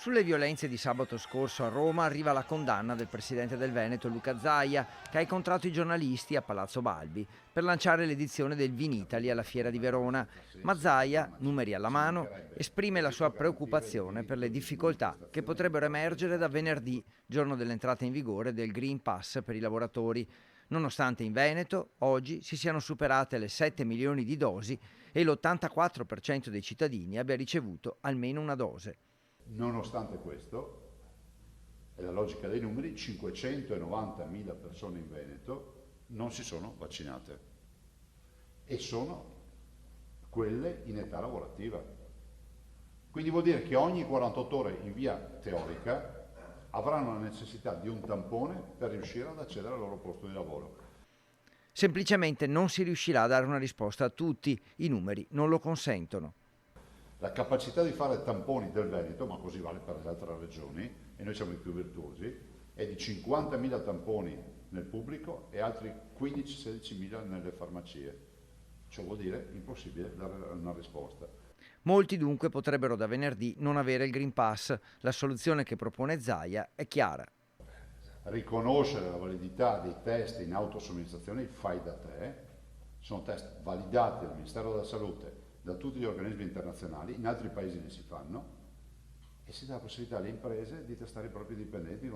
Sulle violenze di sabato scorso a Roma arriva la condanna del presidente del Veneto Luca Zaia, che ha incontrato i giornalisti a Palazzo Balbi per lanciare l'edizione del Vinitaly alla Fiera di Verona. Ma Zaia, numeri alla mano, esprime la sua preoccupazione per le difficoltà che potrebbero emergere da venerdì, giorno dell'entrata in vigore del Green Pass per i lavoratori, nonostante in Veneto oggi si siano superate le 7 milioni di dosi e l'84% dei cittadini abbia ricevuto almeno una dose. Nonostante questo, è la logica dei numeri, 590.000 persone in Veneto non si sono vaccinate e sono quelle in età lavorativa. Quindi vuol dire che ogni 48 ore in via teorica avranno la necessità di un tampone per riuscire ad accedere al loro posto di lavoro. Semplicemente non si riuscirà a dare una risposta a tutti, i numeri non lo consentono. La capacità di fare tamponi del Veneto, ma così vale per le altre regioni, e noi siamo i più virtuosi, è di 50.000 tamponi nel pubblico e altri 15-16.000 nelle farmacie. Ciò vuol dire impossibile dare una risposta. Molti dunque potrebbero da venerdì non avere il Green Pass. La soluzione che propone Zaia è chiara. Riconoscere la validità dei test in autosomministrazione, i fai da te, sono test validati dal Ministero della Salute, da tutti gli organismi internazionali, in altri paesi ne si fanno, e si dà la possibilità alle imprese di testare i propri dipendenti.